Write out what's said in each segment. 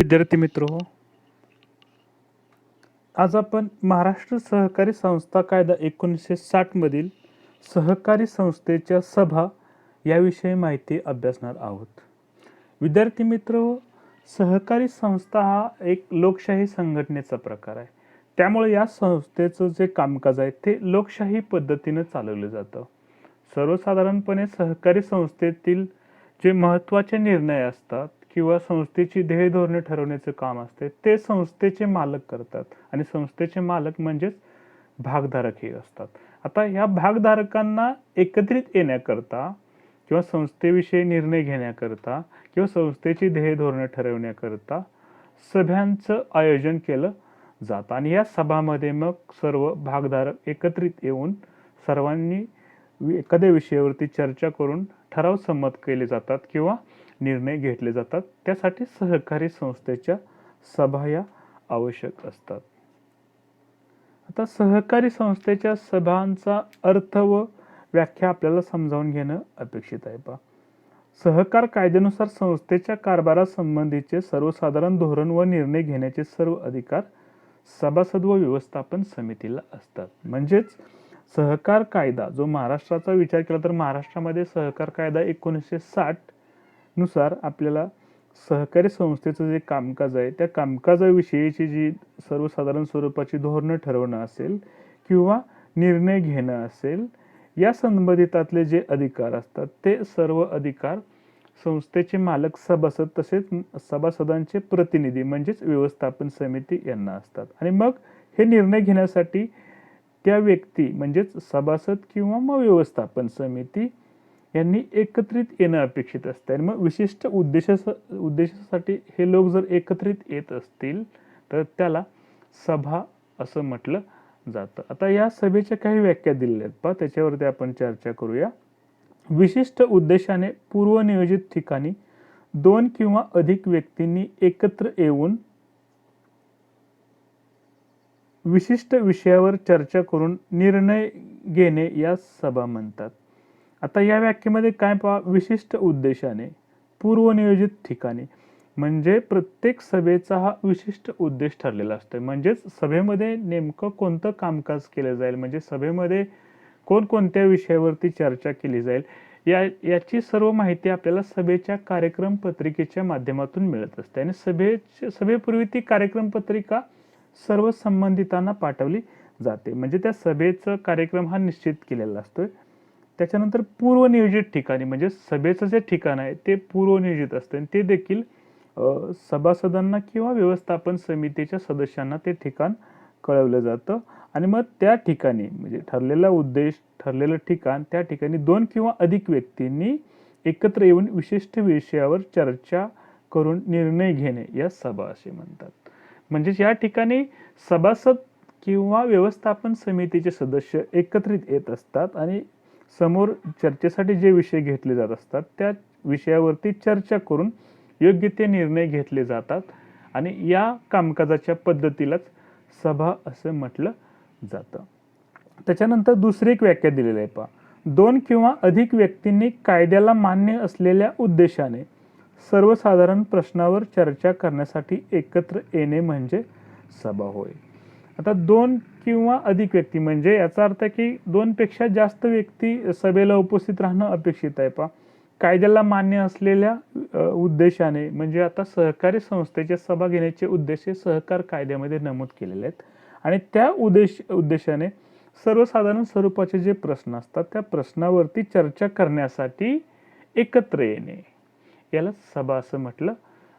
विद्यार्थी मित्र हो, आज आपण महाराष्ट्र सहकारी संस्था कायदा 1960 मधील सहकारी संस्थेच्या सभा याविषयी माहिती अभ्यासणार आहोत. विद्यार्थी मित्र हो, सहकारी संस्था हा एक लोकशाही संघटनेचा प्रकार आहे. त्यामुळे या संस्थेचं जे कामकाज आहे ते लोकशाही पद्धतीने चालवलं जातं. सर्वसाधारणपणे सहकारी संस्थेतील जे महत्त्वाचे निर्णय असतात किंवा संस्थेची ध्येय धोरणे ठरवण्याचे काम असते ते संस्थेचे मालक करतात आणि संस्थेचे मालक म्हणजेच भागधारक हे असतात. आता ह्या भागधारकांना एकत्रित येण्याकरता किंवा संस्थेविषयी निर्णय घेण्याकरता किंवा संस्थेची ध्येय धोरणे ठरवण्याकरता सभांचं आयोजन केलं जातं आणि या सभामध्ये मग सर्व भागधारक एकत्रित येऊन सर्वांनी एखाद्या विषयावरती चर्चा करून ठराव संमत केले जातात किंवा निर्णय घेतले जातात. त्यासाठी सहकारी संस्थेच्या सभा या आवश्यक असतात. आता सहकारी संस्थेच्या सभांचा अर्थ व व्याख्या आपल्याला समजावून घेणं अपेक्षित आहे. पहा, सहकार कायद्यानुसार संस्थेच्या कारभारासंबंधीचे सर्वसाधारण धोरण व निर्णय घेण्याचे सर्व अधिकार सभासद व व्यवस्थापन समितीला असतात. म्हणजेच सहकार कायदा जो महाराष्ट्राचा विचार केला तर महाराष्ट्रामध्ये सहकार कायदा 1960 नुसार आपल्याला सहकारी संस्थेचं जे कामकाज आहे त्या कामकाजाविषयीची जी सर्वसाधारण स्वरूपाची धोरणं ठरवणं असेल किंवा निर्णय घेणं असेल या संबंधितातले जे अधिकार असतात ते सर्व अधिकार संस्थेचे मालक सभासद तसेच सभासदांचे प्रतिनिधी म्हणजेच व्यवस्थापन समिती यांना असतात. आणि मग हे निर्णय घेण्यासाठी त्या व्यक्ती म्हणजेच सभासद किंवा मग व्यवस्थापन समिती यांनी एकत्रित येणं अपेक्षित असते. आणि मग विशिष्ट उद्देशासाठी हे लोक जर एकत्रित येत असतील तर त्याला सभा असं म्हटलं जातं. आता या सभेच्या काही व्याख्या दिलेल्या आहेत पहा, त्याच्यावरती आपण चर्चा करूया. विशिष्ट उद्देशाने पूर्वनियोजित ठिकाणी 2 किंवा अधिक व्यक्तींनी एकत्र येऊन विशिष्ट विषयावर चर्चा करून निर्णय घेणे या सभा म्हणतात. आता या व्याख्येमध्ये काय पहा, विशिष्ट उद्देशाने पूर्वनियोजित ठिकाणी म्हणजे प्रत्येक सभेचा हा विशिष्ट उद्देश ठरलेला असतो. म्हणजेच सभेमध्ये नेमकं कोणतं कामकाज केलं जाईल, म्हणजे सभेमध्ये कोणकोणत्या विषयावरती चर्चा केली जाईल याची सर्व माहिती आपल्याला सभेच्या कार्यक्रम पत्रिकेच्या माध्यमातून मिळत असते. आणि सभेपूर्वी ती कार्यक्रम पत्रिका सर्व संबंधितांना पाठवली जाते. म्हणजे त्या सभेचा कार्यक्रम हा निश्चित केलेला असतोय. त्याच्यानंतर पूर्वनियोजित ठिकाणी म्हणजे सभेचं जे ठिकाण आहे ते पूर्वनियोजित असते आणि ते देखील सभासदांना किंवा व्यवस्थापन समितीच्या सदस्यांना ते ठिकाण कळवलं जातं. आणि मग त्या ठिकाणी म्हणजे ठरलेला उद्देश ठरलेलं ठिकाण त्या ठिकाणी 2 किंवा अधिक व्यक्तींनी एकत्र येऊन विशिष्ट विषयावर चर्चा करून निर्णय घेणे या सभा असे म्हणतात. म्हणजेच या ठिकाणी सभासद किंवा व्यवस्थापन समितीचे सदस्य एकत्रित येत असतात आणि समोर चर्चेसाठी जे विषय घेतले जात असतात त्या विषयावरती चर्चा करून योग्य ते निर्णय घेतले जातात आणि या कामकाजाच्या पद्धतीलाच सभा असं म्हटलं जातं. त्याच्यानंतर दुसरी एक व्याख्या दिलेली आहे पहा, 2 किंवा अधिक व्यक्तींनी कायद्याला मान्य असलेल्या उद्देशाने सर्वसाधारण प्रश्नावर चर्चा करण्यासाठी एकत्र येणे म्हणजे सभा होय. आता 2 किंवा अधिक व्यक्ती म्हणजे याचा अर्थ की 2 पेक्षा जास्त व्यक्ती सभेला उपस्थित राहणं अपेक्षित आहे. पहा, कायद्याला मान्य असलेल्या उद्देशाने म्हणजे आता सहकारी संस्थेच्या सभा घेण्याचे उद्देश सहकार कायद्यामध्ये नमूद केलेले आहेत आणि त्या उद्देशाने सर्वसाधारण स्वरूपाचे जे प्रश्न असतात त्या प्रश्नावरती चर्चा करण्यासाठी एकत्र येणे याला सभा असं म्हटलं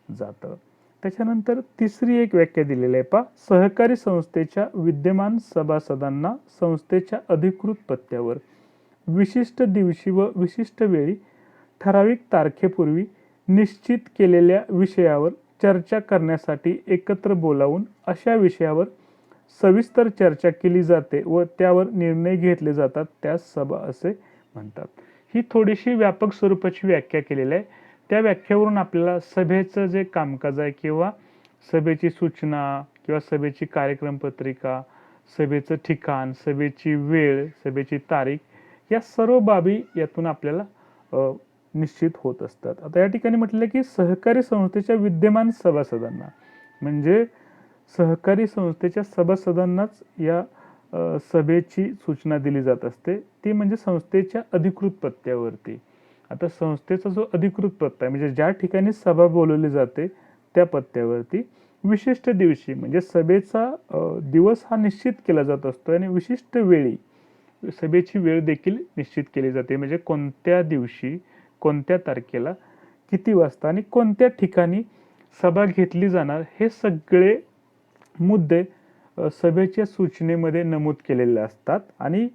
जातं. त्याच्यानंतर तिसरी एक व्याख्या दिलेली आहे पहा, सहकारी संस्थेच्या विद्यमान सभासदांना संस्थेच्या अधिकृत पत्त्यावर विशिष्ट दिवशी व विशिष्ट वेळी ठराविक तारखेपूर्वी निश्चित केलेल्या विषयावर चर्चा करण्यासाठी एकत्र बोलावून अशा विषयावर सविस्तर चर्चा केली जाते व त्यावर निर्णय घेतले जातात त्यास सभा असे म्हणतात. ही थोडीशी व्यापक स्वरूपाची व्याख्या केलेली आहे. त्या व्याख्येवरून आपल्याला सभेचं जे कामकाज आहे किंवा सभेची सूचना किंवा सभेची कार्यक्रम पत्रिका, सभेचं ठिकाण, सभेची वेळ, सभेची तारीख या सर्व बाबी यातून आपल्याला निश्चित होत असतात. आता या ठिकाणी म्हटलं की सहकारी संस्थेच्या विद्यमान सभासदांना, म्हणजे सहकारी संस्थेच्या सभासदांनाच या सभेची सूचना दिली जात असते, ती म्हणजे संस्थेच्या अधिकृत पत्त्यावरती. आता संस्थेचा जो अधिकृत पत्ता आहे, म्हणजे ज्या ठिकाणी सभा बोलवली जाते त्या पत्त्यावरती विशिष्ट दिवशी, म्हणजे सभेचा दिवस हा निश्चित केला जात असतो आणि विशिष्ट वेळी सभेची वेळ देखील निश्चित केली जाते, म्हणजे कोणत्या दिवशी, कोणत्या तारखेला, किती वाजता आणि कोणत्या ठिकाणी सभा घेतली जाणार, हे सगळे मुद्दे सभेच्या सूचनेमध्ये नमूद केलेले असतात. आणि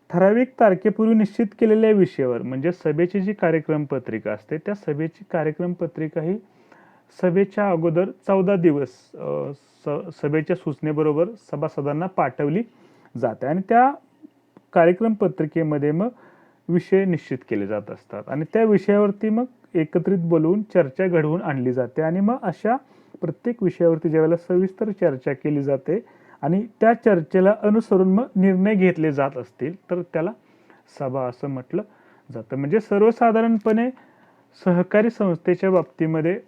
ठराविक तारखेपूर्वी निश्चित केलेल्या विषयावर, म्हणजे सभेची जी कार्यक्रम पत्रिका असते त्या सभेची कार्यक्रम पत्रिका ही सभेच्या अगोदर 14 दिवस सभेच्या सूचनेबरोबर सभासदांना पाठवली जाते आणि त्या कार्यक्रम पत्रिकेमध्ये मग विषय निश्चित केले जात असतात आणि त्या विषयावरती मग एकत्रित बोलवून चर्चा घडवून आणली जाते आणि मग अशा प्रत्येक विषयावरती ज्यावेळेला सविस्तर चर्चा केली जाते आणि त्या चर्चेला अनुसरून मग निर्णय घेतले जात असतील तर त्याला सभा असं म्हटलं जातं. म्हणजे सर्वसाधारणपणे सहकारी संस्थेच्या बाबतीमध्ये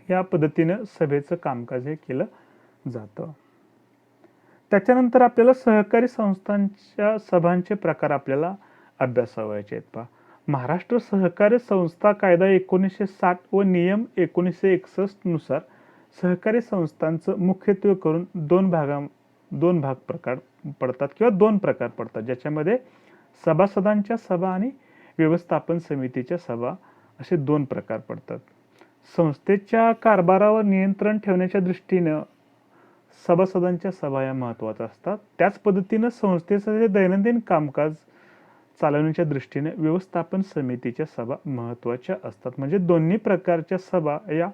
या पद्धतीनं सभेचं कामकाज हे केलं जातं. त्याच्यानंतर आपल्याला सहकारी संस्थांच्या सभांचे प्रकार आपल्याला अभ्यासावायचे आहेत. पहा, महाराष्ट्र सहकारी संस्था कायदा 1960 व नियम 1961 नुसार सहकारी संस्थांचं मुख्यत्वे करून दोन भाग प्रकार पडतात किंवा दोन प्रकार पडतात, ज्याच्यामध्ये सभासदांच्या सभा आणि व्यवस्थापन समितीच्या सभा असे दोन प्रकार पडतात. संस्थेच्या कारभारावर नियंत्रण ठेवण्याच्या दृष्टीनं सभासदांच्या सभा या महत्त्वाच्या असतात. त्याच पद्धतीनं संस्थेचं जे दैनंदिन कामकाज चालवण्याच्या दृष्टीने व्यवस्थापन समितीच्या सभा महत्त्वाच्या असतात. म्हणजे दोन्ही प्रकारच्या सभा या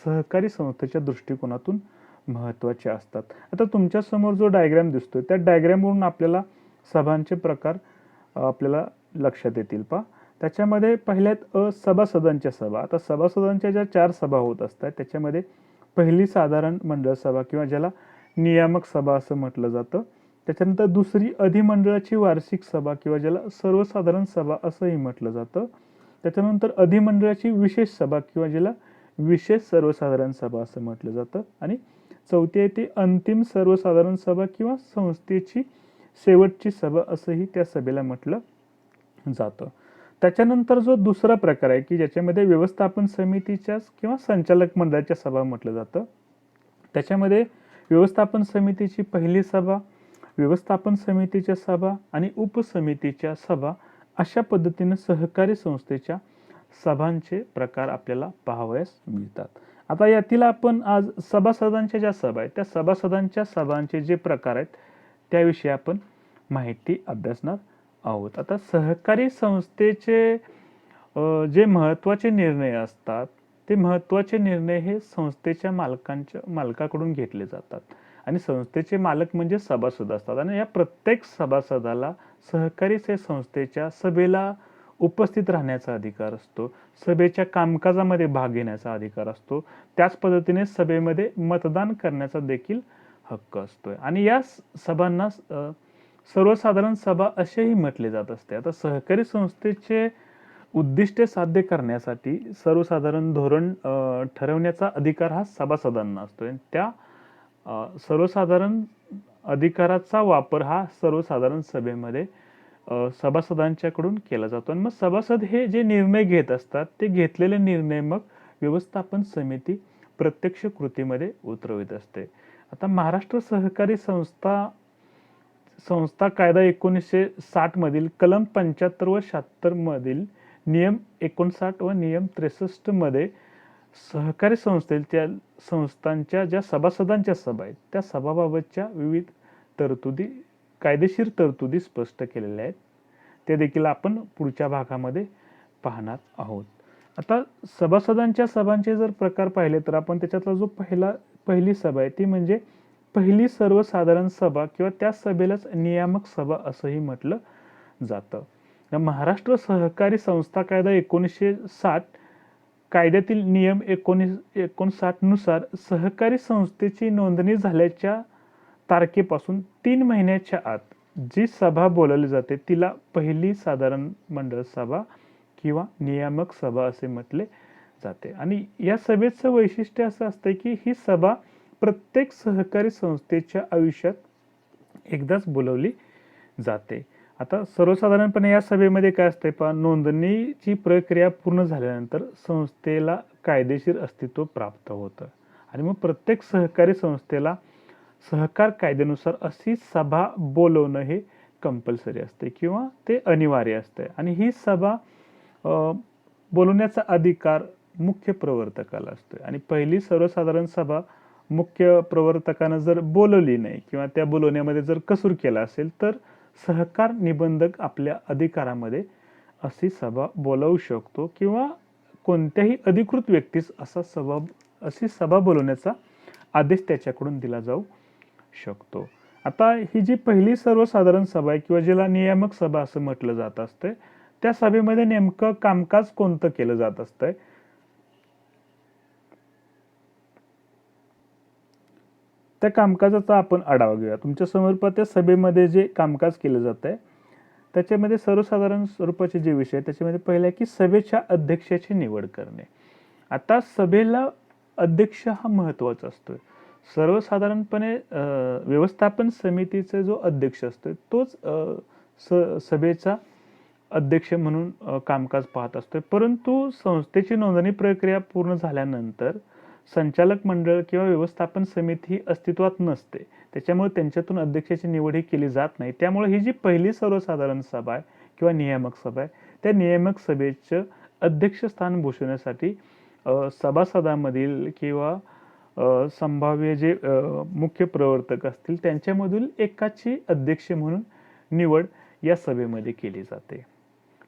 सहकारी संस्थेच्या दृष्टिकोनातून महत्त्वाच्या असतात. आता तुमच्या समोर जो डायग्राम दिसतोय त्या डायग्रामवरून आपल्याला सभांचे प्रकार आपल्याला लक्षात येतील. पहा, त्याच्यामध्ये पहिल्यात सभासदांच्या सभा. आता सभासदांच्या ज्या 4 सभा होत असतात त्याच्यामध्ये पहिली साधारण मंडळ सभा किंवा ज्याला नियामक सभा असं म्हटलं जातं. त्याच्यानंतर दुसरी अधिमंडळाची वार्षिक सभा किंवा ज्याला सर्वसाधारण सभा असंही म्हटलं जातं. त्याच्यानंतर अधिमंडळाची विशेष सभा किंवा ज्याला विशेष सर्वसाधारण सभा असं म्हटलं जातं. आणि चौथी आहे ती अंतिम सर्वसाधारण सभा किंवा संस्थेची शेवटची सभा असंही त्या सभेला म्हटलं जातं. त्याच्यानंतर जो दुसरा प्रकार आहे की ज्याच्यामध्ये व्यवस्थापन समितीच्या किंवा संचालक मंडळाच्या सभा म्हटलं जातं. त्याच्यामध्ये व्यवस्थापन समितीची पहिली सभा, व्यवस्थापन समितीच्या सभा आणि उपसमितीच्या सभा अशा पद्धतीने सहकारी संस्थेच्या सभांचे प्रकार आपल्याला पाहावयास मिळतात. आता यातील आपण आज सभासदांच्या ज्या सभा आहेत त्या सभासदांच्या सभांचे जे प्रकार आहेत त्याविषयी आपण माहिती अभ्यासणार आहोत. आता सहकारी संस्थेचे जे महत्त्वाचे निर्णय असतात ते महत्त्वाचे निर्णय हे संस्थेच्या मालकाकडून घेतले जातात आणि संस्थेचे मालक म्हणजे सभासद असतात आणि या प्रत्येक सभासदाला सहकारी संस्थेच्या सभेला उपस्थित राहण्याचा अधिकार असतो, सभेच्या कामकाजामध्ये भाग घेण्याचा अधिकार असतो, त्याच पद्धतीने सभेमध्ये मतदान करण्याचा देखील हक्क असतोय आणि या सभांना सर्वसाधारण सभा असेही म्हटले जात असते. आता सहकारी संस्थेचे उद्दिष्टे साध्य करण्यासाठी सर्वसाधारण धोरण ठरवण्याचा अधिकार हा सभासदांना असतो. त्या सर्वसाधारण अधिकाराचा वापर हा सर्वसाधारण सभेमध्ये सभासदांच्याकडून केला जातो आणि मग सभासद हे जे निर्णय घेत असतात ते घेतलेले निर्णय मग व्यवस्थापन समिती प्रत्यक्ष कृतीमध्ये उतरवित असते. आता महाराष्ट्र सहकारी संस्था कायदा 1960 मधील कलम 75 व 76 मधील नियम 59 व नियम 63 मध्ये सहकारी संस्थांच्या ज्या सभासदांच्या सभा आहेत त्या सभाबाबतच्या विविध तरतुदी, कायदेशीर तरतुदी स्पष्ट केलेल्या आहेत. ते देखील आपण पुढच्या भागामध्ये पाहणार आहोत. आता सभासदांच्या सभांचे जर प्रकार पाहिले तर आपण त्याच्यातला जो पहिली सभा आहे ती म्हणजे पहिली सर्वसाधारण सभा किंवा त्या सभेलाच नियामक सभा असंही म्हटलं जातं. महाराष्ट्र सहकारी संस्था कायदा 1960 कायद्यातील नियम 59 नुसार सहकारी संस्थेची नोंदणी झाल्याच्या तारखेपासून 3 महिन्याच्या आत जी सभा बोलावली जाते तिला पहिली साधारण मंडळ सभा किंवा नियामक सभा असे म्हटले जाते. आणि या सभेचं वैशिष्ट्य असं असतं की ही सभा प्रत्येक सहकारी संस्थेच्या आयुष्यात एकदाच बोलवली जाते. आता सर्वसाधारणपणे या सभेमध्ये काय असते पहा, नोंदणीची प्रक्रिया पूर्ण झाल्यानंतर संस्थेला कायदेशीर अस्तित्व प्राप्त होतं आणि मग प्रत्येक सहकारी संस्थेला सहकार कायद्यानुसार अशी सभा बोलवणं हे कंपल्सरी असते किंवा ते अनिवार्य असते. आणि ही सभा बोलवण्याचा अधिकार मुख्य प्रवर्तकाला असतो. आणि पहिली सर्वसाधारण सभा मुख्य प्रवर्तकानं जर बोलवली नाही किंवा त्या बोलवण्यामध्ये जर कसूर केला असेल तर सहकार निबंधक आपल्या अधिकारामध्ये अशी सभा बोलवू शकतो किंवा कोणत्याही अधिकृत व्यक्तीस अशी सभा बोलवण्याचा आदेश त्याच्याकडून दिला जाऊ शकतो. आता ही जी पहिली सर्वसाधारण सभा आहे किंवा ज्याला नियामक सभा असं म्हटलं जात असते, त्या सभेमध्ये नेमकं कामकाज कोणतं केलं जात असतंय, त्या कामकाजाचा आपण आढावा घेऊया. तुमच्या समोर त्या सभेमध्ये जे कामकाज केलं जात आहे त्याच्यामध्ये सर्वसाधारण स्वरूपाचे जे विषय त्याच्यामध्ये पहिला आहे की सभेच्या अध्यक्षाची निवड करणे. आता सभेला अध्यक्ष हा महत्वाचा असतोय. सर्वसाधारणपणे व्यवस्थापन समितीचा जो अध्यक्ष असतो तोच सभेचा अध्यक्ष म्हणून कामकाज पाहत असतोय. परंतु संस्थेची नोंदणी प्रक्रिया पूर्ण झाल्यानंतर संचालक मंडळ किंवा व्यवस्थापन समिती ही अस्तित्वात नसते. त्याच्यामुळे त्यांच्यातून अध्यक्षाची निवड ही केली जात नाही. त्यामुळे ही जी पहिली सर्वसाधारण सभा आहे किंवा नियामक सभा आहे त्या नियामक सभेचं अध्यक्षस्थान भूषवण्यासाठी सभासदांमधील किंवा संभाव्य जे मुख्य प्रवर्तक असतील त्यांच्यामधील एकाची अध्यक्ष म्हणून निवड या सभेमध्ये केली जाते.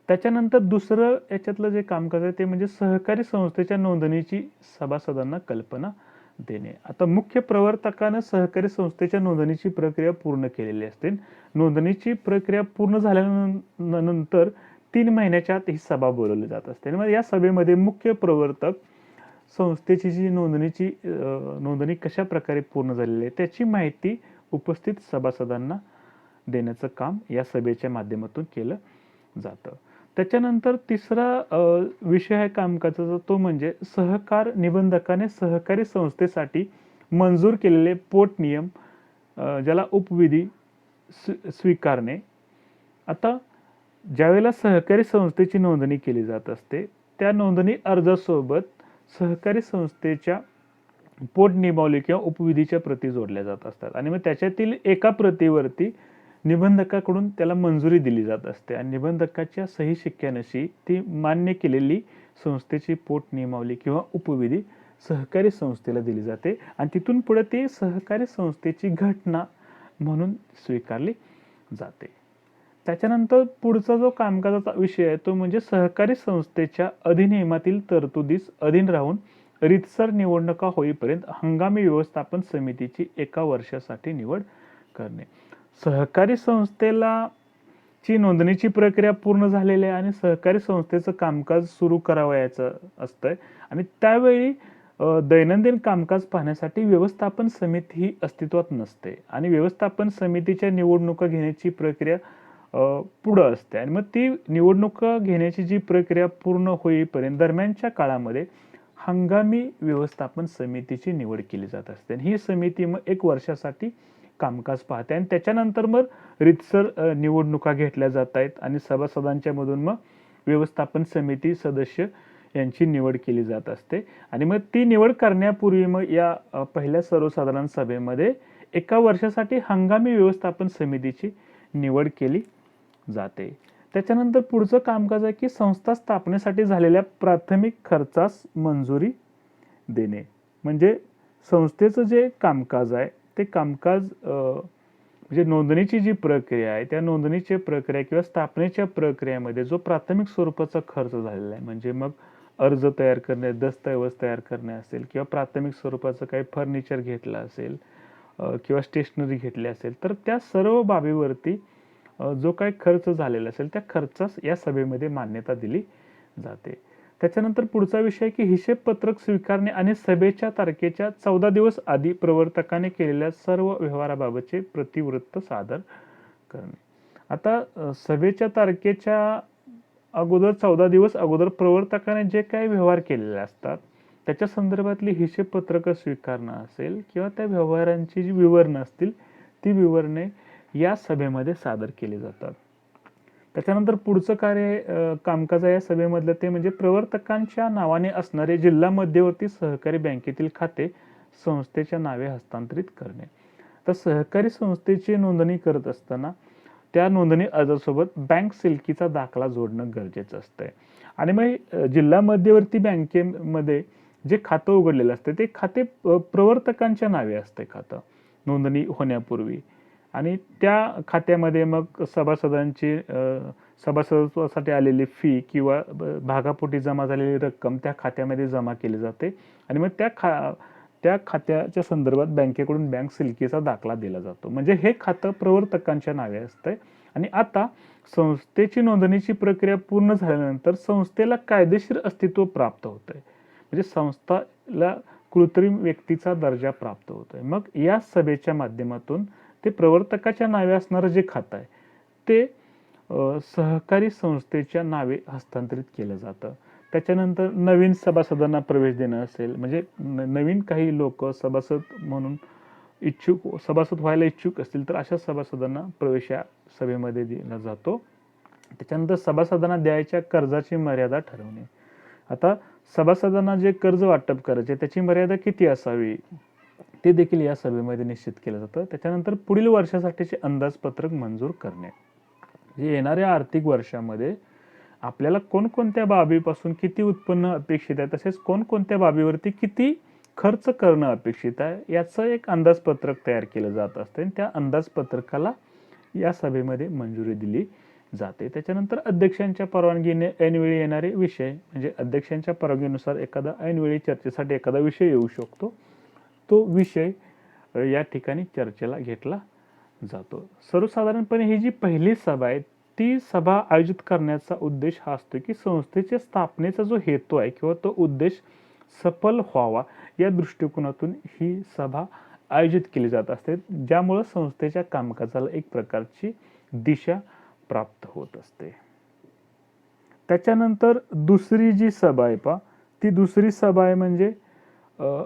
त्याच्यानंतर दुसरं याच्यातलं जे कामकाज आहे ते म्हणजे सहकारी संस्थेच्या नोंदणीची सभासदांना कल्पना देणे. आता मुख्य प्रवर्तकानं सहकारी संस्थेच्या नोंदणीची प्रक्रिया पूर्ण केलेली असते. नोंदणीची प्रक्रिया पूर्ण झाल्यानंतर 3 महिन्याच्या आत ही सभा बोलवली जात असते. मग या सभेमध्ये मुख्य प्रवर्तक संस्थेची जी नोंदणी कशा प्रकारे पूर्ण झालेली आहे त्याची माहिती उपस्थित सभासदांना देण्याचं काम या सभेच्या माध्यमातून केलं जातं. त्याच्यानंतर तिसरा विषय आहे कामकाजाचा तो म्हणजे सहकार निबंधकाने सहकारी संस्थेसाठी मंजूर केलेले पोटनियम ज्याला उपविधी स्वीकारणे. आता ज्यावेळेला सहकारी संस्थेची नोंदणी केली जात असते त्या नोंदणी अर्जासोबत सहकारी संस्थेच्या पोटनियमावली किंवा उपविधीच्या प्रती जोडल्या जात असतात आणि मग त्याच्यातील एका प्रतीवरती निबंधकाकडून त्याला मंजुरी दिली जात असते आणि निबंधकाच्या सही शिक्क्यानशी ती मान्य केलेली संस्थेची पोटनियमावली किंवा उपविधी सहकारी संस्थेला दिली जाते आणि तिथून पुढे ती सहकारी संस्थेची घटना म्हणून स्वीकारली जाते. त्याच्यानंतर पुढचा जो कामकाजाचा विषय आहे तो म्हणजे सहकारी संस्थेच्या अधिनियमातील तरतुदीस अधीन राहून रीतसर निवडणुका होईपर्यंत हंगामी व्यवस्थापन समितीची 1 वर्षासाठी निवड करणे. सहकारी संस्थेला ची नोंदणीची प्रक्रिया पूर्ण झालेली आहे आणि सहकारी संस्थेचं कामकाज सुरू करावयाचं असतंय आणि त्यावेळी दैनंदिन कामकाज पाहण्यासाठी व्यवस्थापन समिती ही अस्तित्वात नसते आणि व्यवस्थापन समितीच्या निवडणुका घेण्याची प्रक्रिया पुढं असते आणि मग ती निवडणुका घेण्याची जी प्रक्रिया पूर्ण होईपर्यंत दरम्यानच्या काळामध्ये हंगामी व्यवस्थापन समितीची निवड केली जात असते. ही समिती मग 1 वर्षासाठी कामकाज पाहते आणि त्याच्यानंतर मग रीतसर निवडणुका घेतल्या जात आहेत आणि सभासदांच्या मधून मग व्यवस्थापन समिती सदस्य यांची निवड केली जात असते आणि मग ती निवड करण्यापूर्वी मग या पहिल्या सर्वसाधारण सभेमध्ये 1 वर्षासाठी हंगामी व्यवस्थापन समितीची निवड केली जाते. त्याच्यानंतर पुढचं कामकाज आहे की संस्था स्थापनेसाठी झालेल्या प्राथमिक खर्चास मंजुरी देणे. म्हणजे संस्थेचं जे कामकाज आहे ते कामकाज म्हणजे नोंदणीची जी प्रक्रिया आहे त्या नोंदणीची प्रक्रिया किंवा स्थापनेच्या प्रक्रियेमध्ये जो प्राथमिक स्वरूपाचा खर्च झालेला आहे म्हणजे मग अर्ज तयार करणे, दस्तऐवज तयार करणे असेल किंवा प्राथमिक स्वरूपाचं काही फर्निचर घेतलं असेल किंवा स्टेशनरी घेतली असेल तर त्या सर्व बाबीवरती जो काही खर्च झालेला असेल त्या खर्चास या सभेमध्ये मान्यता दिली जाते. त्याच्यानंतर पुढचा विषय की हिशेब पत्रक स्वीकारणे आणि सभेच्या तारखेच्या 14 दिवस आधी प्रवर्तकाने केलेल्या सर्व व्यवहाराबाबतचे प्रतिवृत्त सादर करणे. आता सभेच्या तारखेच्या अगोदर 14 दिवस अगोदर प्रवर्तकाने जे काही व्यवहार केलेले असतात त्याच्या संदर्भातली हिशेबपत्रकं स्वीकारणं असेल किंवा त्या व्यवहारांची जी विवरणं असतील ती विवरणे या सभेमध्ये सादर केली जातात. त्याच्यानंतर पुढचं कामकाज आहे या सभेमधलं ते म्हणजे प्रवर्तकांच्या नावाने असणारे जिल्हा मध्यवर्ती सहकारी बँकेतील खाते संस्थेच्या नावे हस्तांतरित करणे. तर सहकारी संस्थेची नोंदणी करत असताना त्या नोंदणी अर्जासोबत बँक सिल्कीचा दाखला जोडणं गरजेचं असतंय. आणि मग जिल्हा मध्यवर्ती बँकेमध्ये जे खातं उघडलेलं असतं ते खाते प्रवर्तकांच्या नावे असते खातं नोंदणी होण्यापूर्वी. आणि त्या खात्यामध्ये मग सभासदत्वासाठी आलेली फी किंवा भागापोटी जमा झालेली रक्कम त्या खात्यामध्ये जमा केली जाते आणि मग त्या खात्याच्या संदर्भात बँकेकडून बँक सिल्कीचा दाखला दिला जातो. म्हणजे हे खातं प्रवर्तकांच्या नावे असतंय. आणि आता संस्थेची नोंदणीची प्रक्रिया पूर्ण झाल्यानंतर संस्थेला कायदेशीर अस्तित्व प्राप्त होतंय. म्हणजे संस्थेला कृत्रिम व्यक्तीचा दर्जा प्राप्त होतोय. मग या सभेच्या माध्यमातून ते प्रवर्तकाच्या नावे असणारं जे खातं आहे ते सहकारी संस्थेच्या नावे हस्तांतरित केलं जातं. त्याच्यानंतर नवीन सभासदांना प्रवेश देणं असेल म्हणजे नवीन काही लोक सभासद व्हायला इच्छुक असतील तर अशा सभासदांना प्रवेश या सभेमध्ये दिला जातो. त्याच्यानंतर सभासदांना द्यायच्या कर्जाची मर्यादा ठरवणे. आता सभासदांना जे कर्ज वाटप करायचे त्याची मर्यादा किती असावी ते देखील या सभेमध्ये निश्चित केलं जातं. त्याच्यानंतर पुढील वर्षासाठीचे अंदाजपत्रक मंजूर करणे. येणाऱ्या आर्थिक वर्षामध्ये आपल्याला कोणकोणत्या बाबीपासून किती उत्पन्न अपेक्षित आहे तसेच कोणकोणत्या बाबीवरती किती खर्च करणं अपेक्षित आहे याचं एक अंदाजपत्रक तयार केलं जात असते. त्या अंदाजपत्रकाला या सभेमध्ये मंजुरी दिली जाते. त्याच्यानंतर अध्यक्षांच्या परवानगीने ऐनवेळी येणारे विषय म्हणजे अध्यक्षांच्या परवानगीनुसार एखादा ऐनवेळी चर्चेसाठी एखादा विषय येऊ शकतो. तो विषय या ठिकाणी चर्चेला घेतला जातो. सर्वसाधारणपणे ही जी पहिली सभा आहे ती सभा आयोजित करण्याचा उद्देश हा असतो की संस्थेच्या स्थापनेचा जो हेतू आहे किंवा तो उद्देश सफल व्हावा या दृष्टिकोनातून ही सभा आयोजित केली जात असते, ज्यामुळे संस्थेच्या कामकाजाला एक प्रकारची दिशा प्राप्त होत असते. त्याच्यानंतर दुसरी जी सभा आहे ती दुसरी सभा आहे म्हणजे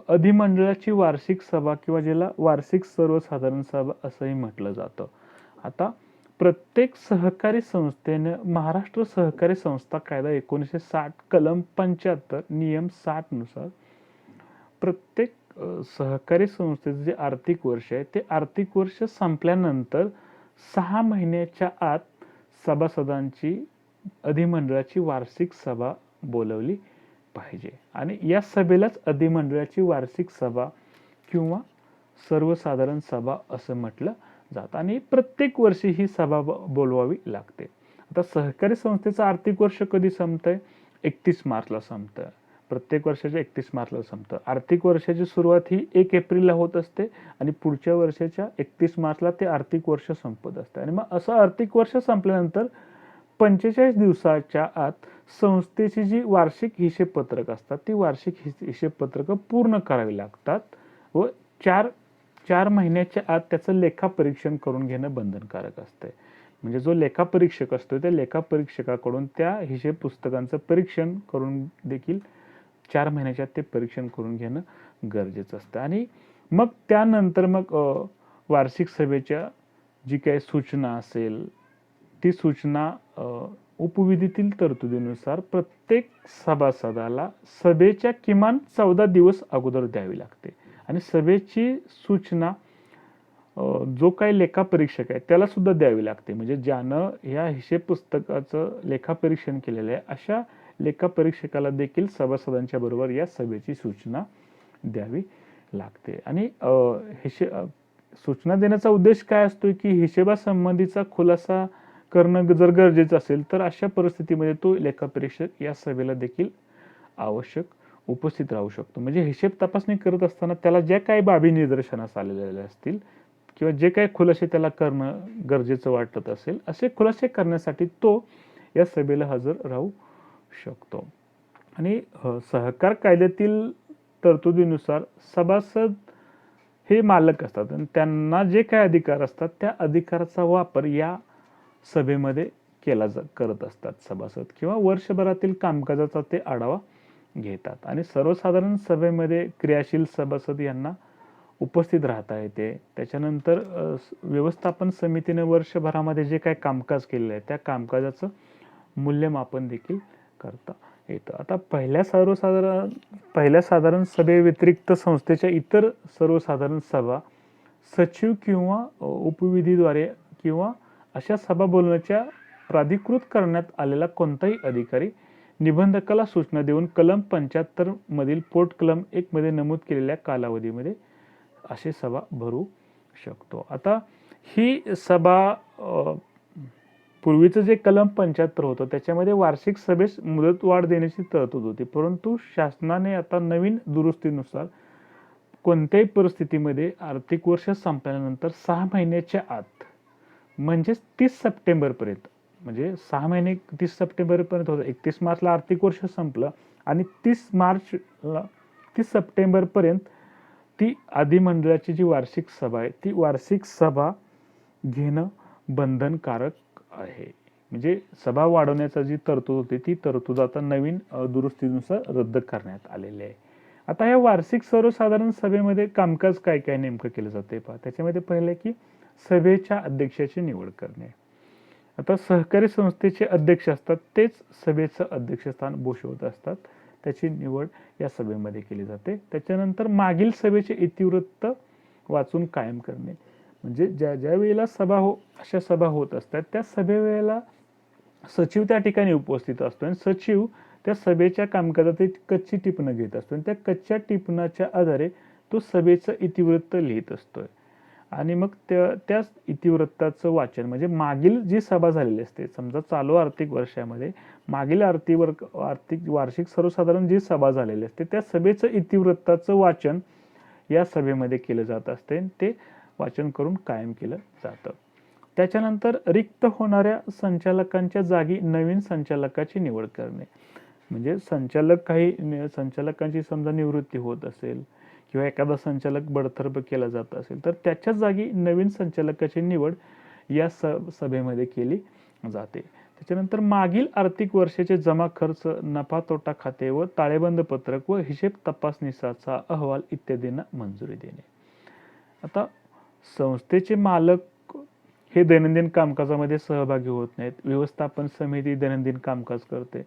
अधिमंडळाची वार्षिक सभा किंवा ज्याला वार्षिक सर्वसाधारण सभा असंही म्हटलं जातं. आता प्रत्येक सहकारी संस्थेने महाराष्ट्र सहकारी संस्था कायदा 1960 कलम 75 नियम 60 नुसार प्रत्येक सहकारी संस्थेचे जे आर्थिक वर्ष आहे ते आर्थिक वर्ष संपल्यानंतर 6 महिन्याच्या आत सभासदांची अधिमंडळाची वार्षिक सभा बोलवली पाहिजे. आणि या सभेलाच अधिमंडळाची वार्षिक सभा किंवा सर्वसाधारण सभा असं म्हटलं जातं. आणि प्रत्येक वर्षी ही सभा बोलवावी लागते. आता सहकारी संस्थेचं आर्थिक वर्ष कधी संपतंय? 31 मार्चला संपतं. प्रत्येक वर्षाच्या 31 मार्चला संपतं. आर्थिक वर्षाची सुरुवात ही 1 एप्रिलला होत असते आणि पुढच्या वर्षाच्या 31 मार्चला ते आर्थिक वर्ष संपत असते. आणि मग असं आर्थिक वर्ष संपल्यानंतर 45 दिवसाच्या आत संस्थेची जी वार्षिक हिशेबपत्रक असतात ती वार्षिक हिशेबपत्रकं पूर्ण करावी लागतात व 4 महिन्याच्या आत त्याचं लेखापरीक्षण करून घेणं बंधनकारक असते. म्हणजे जो लेखापरीक्षक असतो त्या लेखापरीक्षकाकडून त्या हिशेब पुस्तकांचं परीक्षण करून देखील 4 महिन्याच्या आत ते परीक्षण करून घेणं गरजेचं असतं. आणि मग त्यानंतर मग वार्षिक सभेच्या जी काही सूचना असेल ती सूचना उपविधीतील तरतुदीनुसार प्रत्येक सभासदाला सभेच्या किमान 14 दिवस अगोदर द्यावी लागते. आणि सभेची सूचना जो काही लेखापरीक्षक आहे त्याला सुद्धा द्यावी लागते. म्हणजे ज्यानं या हिशेब पुस्तकाचं लेखापरीक्षण केलेलं आहे अशा लेखापरीक्षकाला देखील सभासदांच्या बरोबर या सभेची सूचना द्यावी लागते. आणि सूचना देण्याचा उद्देश काय असतो की हिशेबासंबंधीचा खुलासा करणं जर गरजेचं असेल तर अशा परिस्थितीमध्ये तो लेखापरीक्षक या सभेला देखील आवश्यक उपस्थित राहू शकतो. म्हणजे हिशेब तपासणी करत असताना त्याला ज्या काही बाबी निदर्शनास आलेल्या असतील किंवा जे काही खुलासे त्याला करणं गरजेचं वाटत असेल असे खुलासे करण्यासाठी तो या सभेला हजर राहू शकतो. आणि सहकार कायद्यातील तरतुदीनुसार सभासद हे मालक असतात आणि त्यांना जे काही अधिकार असतात त्या अधिकाराचा वापर या सभेमध्ये करत असतात सभासद, किंवा वर्षभरातील कामकाजाचा ते आढावा घेतात. आणि सर्वसाधारण सभेमध्ये क्रियाशील सभासद यांना उपस्थित राहता येते. त्याच्यानंतर व्यवस्थापन समितीने वर्षभरामध्ये जे काही कामकाज केलेलं आहे त्या कामकाजाचं मूल्यमापन देखील करता येतं. आता पहिल्या साधारण सभेव्यतिरिक्त संस्थेच्या इतर सर्वसाधारण सभा सचिव किंवा उपविधीद्वारे किंवा अशा सभा बोलवण्याच्या प्राधिकृत करण्यात आलेला कोणताही अधिकारी निबंधकाला सूचना देऊन कलम 75 मधील पोट कलम 1 मध्ये नमूद केलेल्या कालावधीमध्ये अशी सभा भरू शकतो. आता ही सभा पूर्वीचं जे कलम 75 होतं त्याच्यामध्ये वार्षिक सभेस मुदतवाढ देण्याची तरतूद होती, परंतु शासनाने आता नवीन दुरुस्तीनुसार कोणत्याही परिस्थितीमध्ये आर्थिक वर्ष संपल्यानंतर 6 महिन्याच्या आत, म्हणजेच 30 सप्टेंबरपर्यंत, म्हणजे 6 महिने 30 सप्टेंबरपर्यंत होतं, 31 मार्चला आर्थिक वर्ष संपलं आणि 30 सप्टेंबरपर्यंत ती अधिमंडळाची जी वार्षिक सभा आहे ती वार्षिक सभा घेणं बंधनकारक आहे. म्हणजे सभा वाढवण्याची जी तरतूद होती ती तरतूद आता नवीन दुरुस्तीनुसार रद्द करण्यात आलेली आहे. आता या वार्षिक सर्वसाधारण सभेमध्ये कामकाज काय काय नेमकं केलं जाते पहा. त्याच्यामध्ये पहिले की सभेच्या अध्यक्षाची निवड करणे. आता सहकारी संस्थेचे अध्यक्ष असतात तेच सभेचं अध्यक्षस्थान भूषवत असतात, त्याची निवड या सभेमध्ये केली जाते. त्याच्यानंतर मागील सभेचे इतिवृत्त वाचून कायम करणे. म्हणजे ज्या वेळेला अशा सभा होत असतात त्या सभेवेळेला सचिव त्या ठिकाणी उपस्थित असतो आणि सचिव त्या सभेच्या कामकाजात कच्ची टिपणं घेत असतो आणि त्या कच्च्या टिपणाच्या आधारे तो सभेचं इतिवृत्त लिहित असतोय. आणि मग त्या इतिवृत्ताचं वाचन, म्हणजे मागील जी सभा झालेली असते, समजा चालू आर्थिक वर्षामध्ये मागील वार्षिक सर्वसाधारण जी सभा झालेली असते त्या सभेचं इतिवृत्ताचं वाचन या सभेमध्ये केलं जात असते, ते वाचन करून कायम केलं जातं. त्याच्यानंतर रिक्त होणाऱ्या संचालकांच्या जागी नवीन संचालकाची निवड करणे. म्हणजे संचालकांची समजा निवृत्ती होत असेल किंवा एखादा संचालक बडतर्फ केला जात असेल तर त्याच्या जागी नवीन संचालकाची निवड या सभेमध्ये केली जाते. त्याच्यानंतर मागील आर्थिक वर्षाचे जमा खर्च, नफा तोटा खाते व ताळेबंद पत्रक व हिशेब तपासणीचा अहवाल इत्यादींना मंजुरी देणे. आता संस्थेचे मालक हे दैनंदिन कामकाजामध्ये सहभागी होत नाहीत, व्यवस्थापन समिती दैनंदिन कामकाज करते.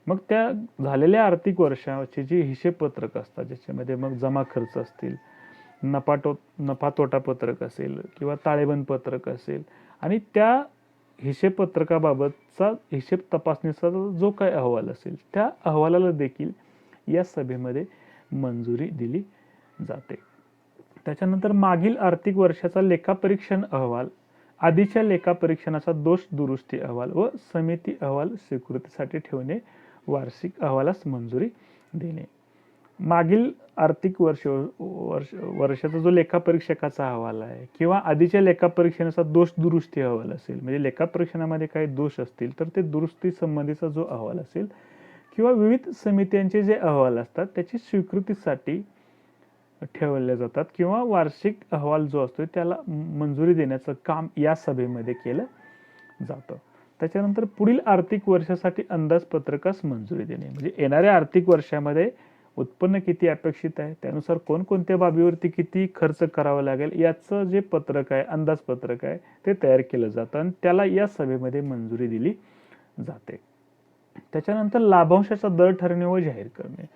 मग त्या झालेल्या आर्थिक वर्षाचे जे हिशेब पत्रक असतात ज्याच्यामध्ये मग जमा खर्च असतील, नफा तोटा पत्रक असेल किंवा ताळेबंद पत्रक असेल आणि त्या हिशेब पत्रकाबाबतचा हिशेब तपासणीचा जो काही अहवाल असेल त्या अहवालाला देखील या सभेमध्ये मंजुरी दिली जाते. त्याच्यानंतर मागील आर्थिक वर्षाचा लेखापरीक्षण अहवाल, आधीच्या लेखापरीक्षणाचा दोष दुरुस्ती अहवाल व समिती अहवाल स्वीकृतीसाठी ठेवणे, वार्षिक अहवालास मंजुरी देणे. मागील आर्थिक वर्षाचा जो लेखापरीक्षकाचा अहवाल आहे किंवा आधीच्या लेखापरीक्षणाचा दोष दुरुस्ती अहवाल असेल, म्हणजे लेखापरीक्षणामध्ये काही दोष असतील तर ते दुरुस्ती संबंधीचा जो अहवाल असेल किंवा विविध समित्यांचे जे अहवाल असतात त्याची स्वीकृतीसाठी ठेवले जातात किंवा वार्षिक अहवाल जो असतो त्याला मंजुरी देण्याचं काम या सभेमध्ये केलं जातं. त्याच्यानंतर पुढील आर्थिक वर्षासाठी अंदाजपत्रकास मंजुरी देणे. म्हणजे येणाऱ्या आर्थिक वर्षामध्ये उत्पन्न किती अपेक्षित आहे, त्यानुसार कोणकोणत्या बाबीवरती किती खर्च करावा लागेल याचं जे पत्रक आहे, अंदाजपत्रक आहे, ते तयार केलं जातं आणि त्याला या सभेमध्ये मंजुरी दिली जाते. त्याच्यानंतर लाभांशाचा दर ठरवणे व जाहीर करणे.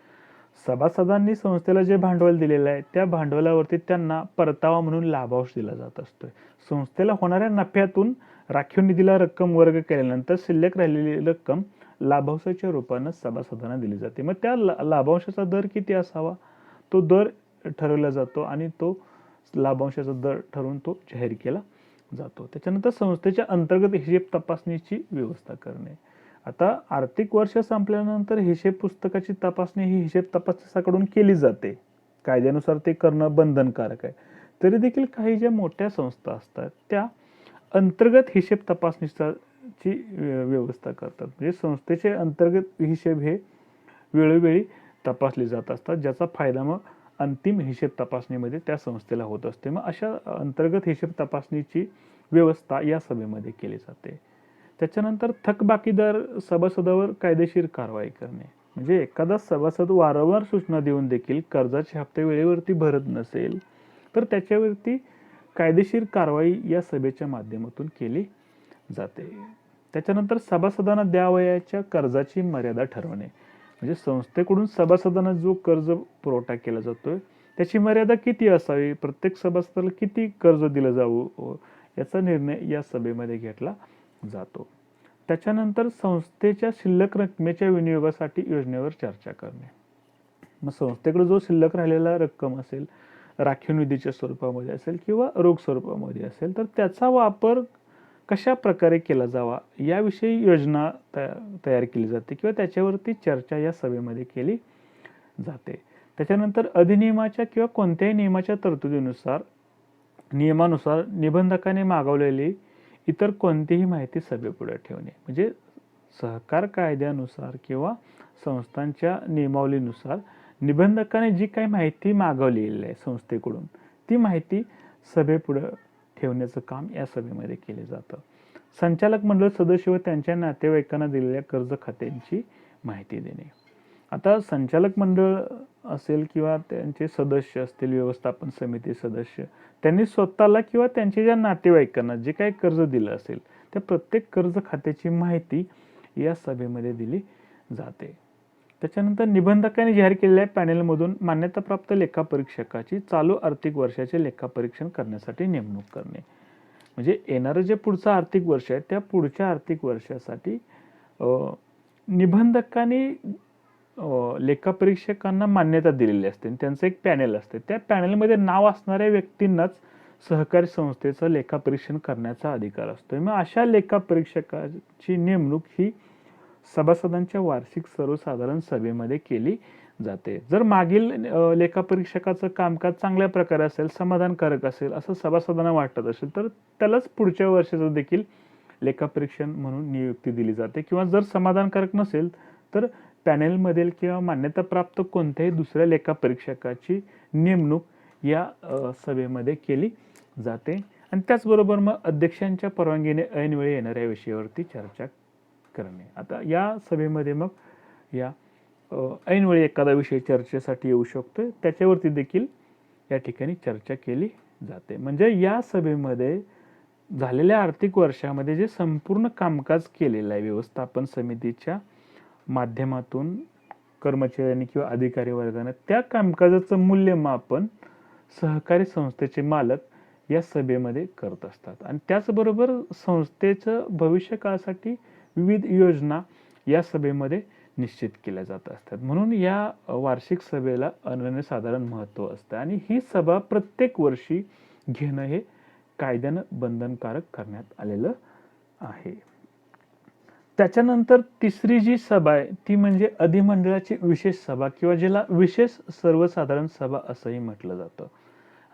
सभासदांनी संस्थेला जे भांडवल दिलेलं आहे त्या भांडवलावरती त्यांना परतावा म्हणून लाभांश दिला जात असतोय. संस्थेला होणाऱ्या नफ्यातून राखीव निधीला रक्कम वर्ग केल्यानंतर शिल्लक राहिलेली रक्कम लाभांशाच्या रूपानं सभासदांना दिली जाते. मग त्या लाभांशाचा दर किती असावा तो दर ठरवला जातो आणि तो लाभांशाचा दर ठरवून तो जाहीर केला जातो. त्याच्यानंतर संस्थेच्या अंतर्गत हिशेब तपासणीची व्यवस्था करणे. आता आर्थिक वर्ष संपल्यानंतर हिशेब पुस्तकाची तपासणी ही हिशेब तपासकाकडून केली जाते, कायद्यानुसार ते करणं बंधनकारक आहे. तरी देखील काही ज्या मोठ्या संस्था असतात त्या अंतर्गत हिशेब तपासणीची व्यवस्था करतात. म्हणजे संस्थेचे अंतर्गत हिशेब हे वेळोवेळी तपासले जात असतात, ज्याचा फायदा मग अंतिम हिशेब तपासणीमध्ये त्या संस्थेला होत असते. मग अशा अंतर्गत हिशेब तपासणीची व्यवस्था या सभेमध्ये केली जाते. त्याच्यानंतर थकबाकीदार सभासदावर कायदेशीर कारवाई करणे, म्हणजे एखादा सभासद वारंवार सूचना देऊन देखील कर्जाचे हप्ते वेळेवरती भरत नसेल तर त्याच्यावरती कायदेशीर कारवाई या सभेच्या माध्यमातून केली जाते. त्याच्यानंतर सभासदांना द्यावयाच्या कर्जाची मर्यादा ठरवणे, म्हणजे संस्थेकडून सभासदांना जो कर्ज पुरवठा केला जातोय त्याची मर्यादा किती असावी, प्रत्येक सभासदाला किती कर्ज दिलं जावं याचा निर्णय या सभेमध्ये घेतला जातो. त्याच्यानंतर संस्थेच्या शिल्लक रकमेच्या विनियोगासाठी योजनेवर चर्चा करणे, मग संस्थेकडे जो शिल्लक राहिलेला रक्कम असेल, राखीव निधीच्या स्वरूपामध्ये असेल किंवा रोख स्वरूपामध्ये असेल तर त्याचा वापर कशा प्रकारे केला जावा याविषयी योजना तयार केली जाते किंवा त्याच्यावरती चर्चा या सभेमध्ये केली जाते. त्याच्यानंतर अधिनियमाच्या किंवा कोणत्याही नियमाच्या नियमानुसार निबंधकाने मागवलेली इतर कोणतीही माहिती सभेपुढे ठेवणे, म्हणजे सहकार कायद्यानुसार किंवा संस्थांच्या नियमावलीनुसार निबंधकाने जी काही माहिती मागवलेली आहे संस्थेकडून ती माहिती सभेपुढे ठेवण्याचं काम या सभेमध्ये केले जातं. संचालक मंडळ सदस्य व त्यांच्या नातेवाईकांना दिलेल्या कर्ज खात्यांची माहिती देणे. आता संचालक मंडळ असेल किंवा त्यांचे सदस्य असतील, व्यवस्थापन समिती सदस्य, त्यांनी स्वतःला किंवा त्यांच्या ज्या नातेवाईकांना जे काही कर्ज दिलं असेल त्या प्रत्येक कर्ज खात्याची माहिती या सभेमध्ये दिली जाते. त्याच्यानंतर निबंधकाने जाहीर केलेल्या पॅनेलमधून मान्यताप्राप्त लेखापरीक्षकाची चालू आर्थिक वर्षाचे लेखापरीक्षण करण्यासाठी नेमणूक करणे, म्हणजे येणारं जे पुढचं आर्थिक वर्ष आहे त्या पुढच्या आर्थिक वर्षासाठी निबंधकाने लेखापरीक्षकांना मान्यता दिलेली असते, त्यांचं एक पॅनेल असते, त्या पॅनेलमध्ये नाव असणाऱ्या व्यक्तींनाच सहकारी संस्थेचं लेखापरीक्षण करण्याचा अधिकार असतो. मग अशा लेखापरीक्षकाची नेमणूक ही सभासदांच्या वार्षिक सर्वसाधारण सभेमध्ये केली जाते. जर मागील लेखापरीक्षकाचं कामकाज चांगल्या प्रकारे असेल, समाधानकारक असेल असं सभासदांना वाटत असेल तर त्यालाच पुढच्या वर्षाचं देखील लेखापरीक्षण म्हणून नियुक्ती दिली जाते, किंवा जर समाधानकारक नसेल तर पॅनेलमधील किंवा मान्यताप्राप्त कोणत्याही दुसऱ्या लेखापरीक्षकाची नेमणूक या सभेमध्ये केली जाते. आणि त्याचबरोबर मग अध्यक्षांच्या परवानगीने ऐनवेळी येणाऱ्या विषयावरती चर्चा करणे. आता या सभेमध्ये मग या ऐनवेळी एखादा विषय चर्चेसाठी येऊ शकतो त्याच्यावरती देखील या ठिकाणी चर्चा केली जाते. म्हणजे या सभेमध्ये झालेल्या आर्थिक वर्षामध्ये जे संपूर्ण कामकाज केलेलं आहे व्यवस्थापन समितीच्या माध्यमातून कर्मचाऱ्यांनी किंवा अधिकारी वर्गाने, त्या कामकाजाचं मूल्यमापन सहकारी संस्थेचे मालक या सभेमध्ये करत असतात. आणि त्याचबरोबर संस्थेचं भविष्य काळासाठी विविध योजना या सभेमध्ये निश्चित केल्या जात असतात. म्हणून या वार्षिक सभेला अनन्यसाधारण महत्त्व असतं आणि ही सभा प्रत्येक वर्षी घेणं हे कायद्यानं बंधनकारक करण्यात आलेलं आहे. त्याच्यानंतर तिसरी जी सभा आहे ती म्हणजे अधिमंडळाची विशेष सभा किंवा ज्याला विशेष सर्वसाधारण सभा असंही म्हटलं जातं.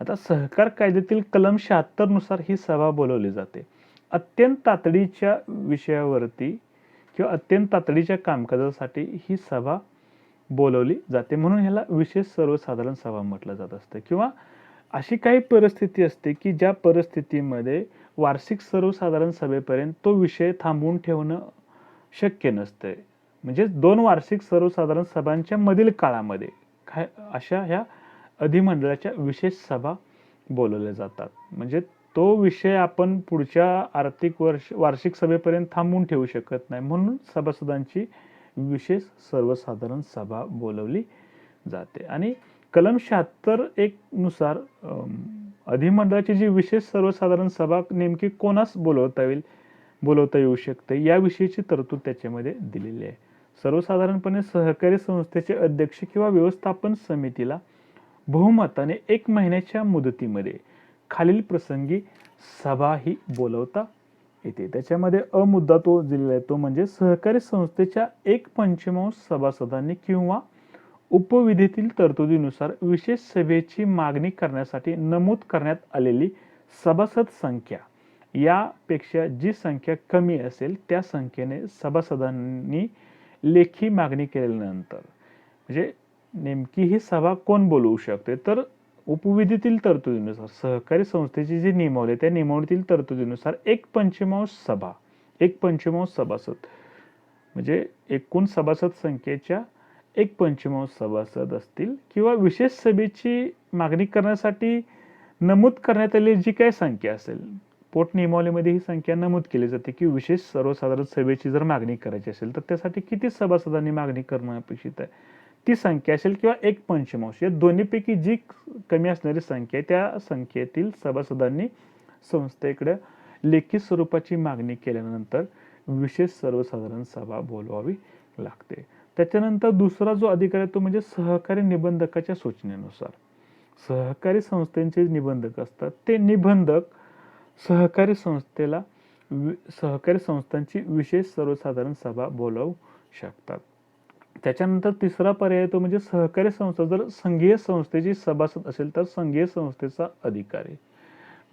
आता सहकार कायद्यातील कलम 76 नुसार ही सभा बोलवली जाते. अत्यंत तातडीच्या विषयावरती किंवा अत्यंत तातडीच्या कामकाजासाठी ही सभा बोलवली जाते, म्हणून ह्याला विशेष सर्वसाधारण सभा म्हटलं जात असतं. किंवा अशी काही परिस्थिती असते की ज्या परिस्थितीमध्ये वार्षिक सर्वसाधारण सभेपर्यंत तो विषय थांबवून ठेवणं शक्य नसतंय, म्हणजे 2 वार्षिक सर्वसाधारण सभांच्या मधील काळामध्ये अशा ह्या अधिमंडळाच्या विशेष सभा बोलवल्या जातात. म्हणजे तो विषय आपण पुढच्या आर्थिक वार्षिक सभेपर्यंत थांबवून ठेवू शकत नाही, म्हणून सभासदांची विशेष सर्वसाधारण सभा बोलवली जाते. आणि कलम 76(1) नुसार अधिमंडळाची जी विशेष सर्वसाधारण सभा नेमकी कोणास बोलवता येऊ शकते याविषयीची तरतूद त्याच्यामध्ये दिलेली आहे. सर्वसाधारणपणे सहकारी संस्थेचे अध्यक्ष किंवा व्यवस्थापन समितीला बहुमताने 1 महिन्याच्या मुदतीमध्ये खालील प्रसंगी सभा ही बोलवता येते. त्याच्यामध्ये मुद्दा तो दिलेला आहे, तो म्हणजे सहकारी संस्थेच्या 1/5 सभासदांनी किंवा उपविधीतील तरतुदीनुसार विशेष सभेची मागणी करण्यासाठी नमूद करण्यात आलेली सभासद संख्या यापेक्षा जी संख्या कमी असेल त्या संख्येने सभासदांनी लेखी मागणी केल्यानंतर, म्हणजे नेमकी ही सभा कोण बोलवू शकते तर उपविधीतील तरतुदीनुसार सहकारी संस्थेची जी नियमावली त्या नियमावलीतील तरतुदीनुसार 1/5 सभा 1/5 सभासद, म्हणजे एकूण सभासद संख्येच्या 1/5 सभासद असतील, किंवा विशेष सभेची मागणी करण्यासाठी नमूद करण्यात आलेली जी काही संख्या असेल, पोटनियमावलीमध्ये ही संख्या नमूद केली जाते की विशेष सर्वसाधारण सभेची जर मागणी करायची असेल तर त्यासाठी किती सभासदांनी मागणी करणं अपेक्षित आहे, ती संख्या असेल किंवा 1/5 या दोन्हीपैकी जी कमी असणारी संख्या आहे त्या संख्येतील सभासदांनी संस्थेकडे लेखी स्वरूपाची मागणी केल्यानंतर विशेष सर्वसाधारण सभा बोलवावी लागते. त्याच्यानंतर दुसरा जो अधिकार आहे तो म्हणजे सहकारी निबंधकाच्या सूचनेनुसार. सहकारी संस्थेचे निबंधक असतात ते निबंधक सहकारी संस्थांची विशेष सर्वसाधारण सभा बोलवू शकतात. त्याच्यानंतर तिसरा पर्याय तो म्हणजे सहकारी संस्था जर संघीय संस्थेची सभासद असेल तर संघीय संस्थेचा अधिकारी,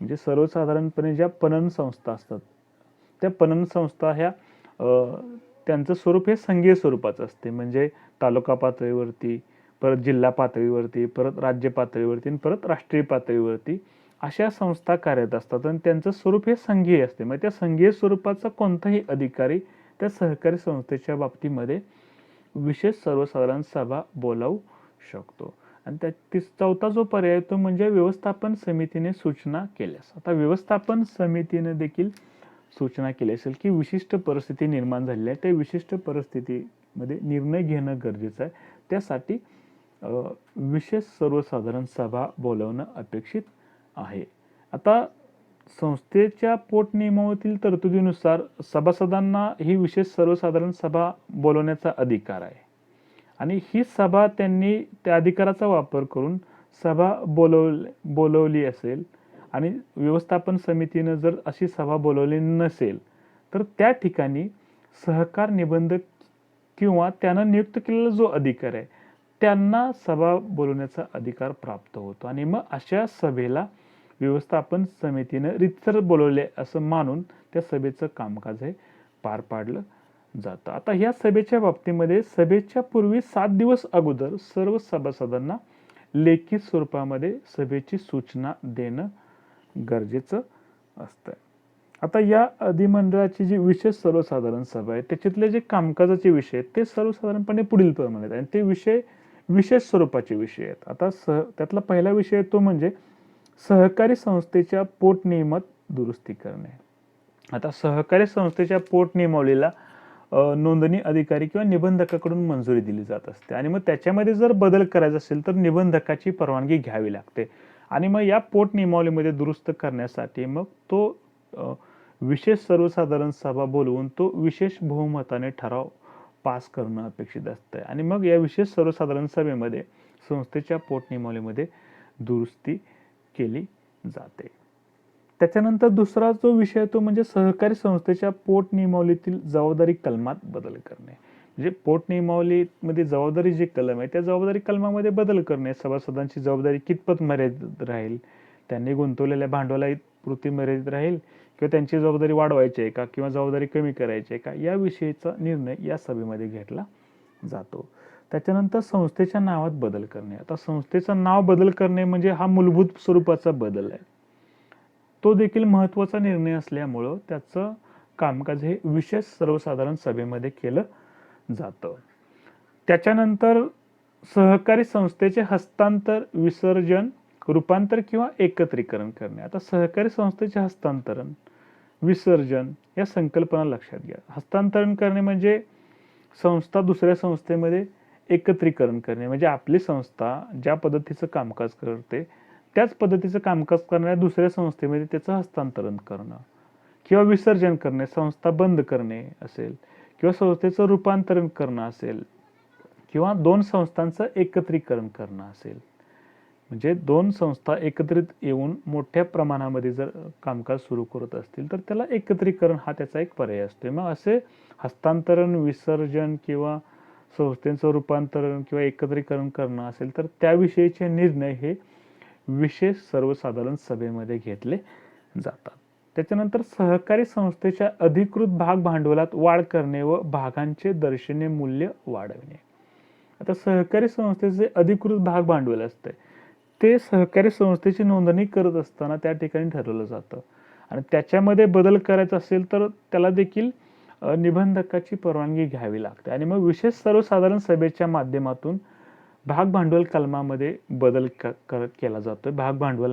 म्हणजे सर्वसाधारणपणे ज्या पणन संस्था असतात त्या पणन संस्था ह्या त्यांचं स्वरूप हे संघीय स्वरूपाचं असते, म्हणजे तालुका पातळीवरती, परत जिल्हा पातळीवरती, परत राज्य पातळीवरती आणि परत राष्ट्रीय पातळीवरती अशा संस्था कार्यरत असतात आणि त्यांचं स्वरूप हे संघीय असते. मग त्या संघीय स्वरूपाचा कोणताही अधिकारी त्या सहकारी संस्थेच्या बाबतीमध्ये विशेष सर्वसाधारण सभा बोलावू शकतो. आणि चौथा जो पर्याय तो म्हणजे व्यवस्थापन समितीने सूचना केल्यास. आता व्यवस्थापन समितीने देखील सूचना केली असेल की विशिष्ट परिस्थिती निर्माण झालेली आहे, त्या विशिष्ट परिस्थितीमध्ये निर्णय घेणं गरजेचं आहे, त्यासाठी विशेष सर्वसाधारण सभा बोलवणं अपेक्षित आहे. आता संस्थेच्या पोटनियमावलीतील तरतुदीनुसार सभासदांना ही विशेष सर्वसाधारण सभा बोलवण्याचा अधिकार आहे आणि ही सभा त्यांनी त्या अधिकाराचा वापर करून सभा बोलवली असेल आणि व्यवस्थापन समितीनं जर अशी सभा बोलवली नसेल तर त्या ठिकाणी सहकार निबंधक किंवा त्यानं नियुक्त केलेला जो अधिकार आहे त्यांना सभा बोलवण्याचा अधिकार प्राप्त होतो आणि मग अशा सभेला व्यवस्थापन समितीनं रीतसर बोलवले असं मानून त्या सभेचं कामकाज हे पार पाडलं जातं. आता ह्या सभेच्या बाबतीमध्ये सभेच्या पूर्वी 7 दिवस अगोदर सर्व सभासदांना लेखी स्वरूपामध्ये सभेची सूचना देणं गरजेचं असतं. आता या अधिमंडळाची जी विशेष सर्वसाधारण सभा आहे त्याच्यातले जे कामकाजाचे विषय आहेत ते सर्वसाधारणपणे पुढील प्रमाणे आहेत आणि ते विषय विशेष स्वरूपाचे विषय आहेत. आता त्यातला पहिला विषय तो म्हणजे सहकारी संस्थेच्या पोटनियमात दुरुस्ती करणे. आता सहकारी संस्थेच्या पोटनियमावलीला नोंदणी अधिकारी किंवा निबंधकाकडून मंजुरी दिली जात असते आणि मग त्याच्यामध्ये जर बदल करायचा असेल तर निबंधकाची परवानगी घ्यावी लागते आणि मग या पोटनियमावलीमध्ये दुरुस्त करण्यासाठी मग तो विशेष सर्वसाधारण सभा बोलवून तो विशेष बहुमताने ठराव पास करणं अपेक्षित असतं आणि मग या विशेष सर्वसाधारण सभेमध्ये संस्थेच्या पोटनियमावलीमध्ये दुरुस्ती केली जाते. त्याच्यानंतर दुसरा जो विषय तो म्हणजे सहकारी संस्थेच्या पोटनियमावलीतील जबाबदारी कलमात बदल करणे. म्हणजे पोटनियमावलीमध्ये जबाबदारी जी कलम आहे त्या जबाबदारी कलमामध्ये बदल करणे, सभासदांची जबाबदारी कितपत मर्यादित राहील, त्यांनी गुंतवलेल्या भांडवलापुरती मर्यादित राहील किंवा त्यांची जबाबदारी वाढवायची आहे का किंवा जबाबदारी कमी करायची आहे का, याविषयीचा निर्णय या सभेमध्ये घेतला जातो. त्याच्यानंतर संस्थेच्या नावात बदल करणे. आता संस्थेचं नाव बदल करणे म्हणजे हा मूलभूत स्वरूपाचा बदल आहे, तो देखील महत्त्वाचा निर्णय असल्यामुळं त्याचं कामकाज हे विशेष सर्वसाधारण सभेमध्ये केलं जातं. त्याच्यानंतर सहकारी संस्थेचे हस्तांतर, विसर्जन, रूपांतर किंवा एकत्रीकरण करणे. आता सहकारी संस्थेचे हस्तांतरण, विसर्जन या संकल्पना लक्षात घ्या. हस्तांतरण करणे म्हणजे संस्था दुसऱ्या संस्थेमध्ये एकत्रीकरण करणे, म्हणजे आपली संस्था ज्या पद्धतीचं कामकाज करते त्याच पद्धतीचं कामकाज करणाऱ्या दुसऱ्या संस्थेमध्ये त्याचं हस्तांतरण करणं. किंवा विसर्जन करणे, संस्था बंद करणे असेल, किंवा संस्थेचं रूपांतरण करणं असेल, किंवा दोन संस्थांचं एकत्रीकरण करणं असेल. म्हणजे दोन संस्था एकत्रित येऊन मोठ्या प्रमाणामध्ये जर कामकाज सुरू करत असतील तर त्याला एकत्रीकरण हा त्याचा एक पर्याय असतो. मग असे हस्तांतरण, विसर्जन किंवा संस्थेचं रूपांतरण किंवा एकत्रीकरण करणं असेल तर त्याविषयीचे निर्णय हे विशेष सर्वसाधारण सभेमध्ये घेतले जातात. त्याच्यानंतर सहकारी संस्थेच्या अधिकृत भाग भांडवलात वाढ करणे व भागांचे दर्शनीय मूल्य वाढवणे. आता सहकारी संस्थेचे अधिकृत भाग भांडवल असते ते सहकारी संस्थेची नोंदणी करत असताना त्या ठिकाणी ठरवलं जातं आणि त्याच्यामध्ये बदल करायचा असेल तर त्याला देखील निबंधकाची परवानगी घ्यावी लागते. आणि मग विशेष सर्वसाधारण सभेच्या माध्यमातून भाग भांडवल कलमामध्ये बदल केला जातोय.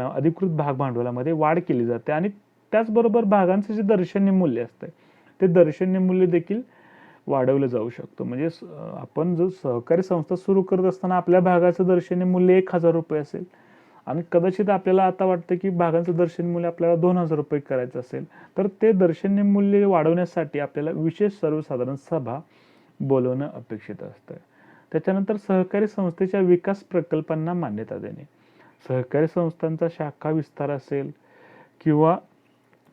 अधिकृत भाग भांडवलामध्ये वाढ केली जाते आणि त्याचबरोबर भागांचे जे दर्शनीय मूल्य असते ते दर्शनीय मूल्य देखील वाढवलं जाऊ शकतं. म्हणजे आपण जो सहकारी संस्था सुरू करत असताना आपल्या भागाचं दर्शनीय मूल्य 1,000 रुपये असेल आणि कदाचित आपल्याला आता वाटतं की भागांचं दर्शनीय मूल्य आपल्याला 2,000 रुपये करायचं असेल, तर ते दर्शनीय मूल्य वाढवण्यासाठी आपल्याला विशेष सर्वसाधारण सभा बोलवणं अपेक्षित असतं. त्याच्यानंतर सहकारी संस्थेच्या विकास प्रकल्पांना मान्यता देणे. सहकारी संस्थांचा शाखा विस्तार असेल किंवा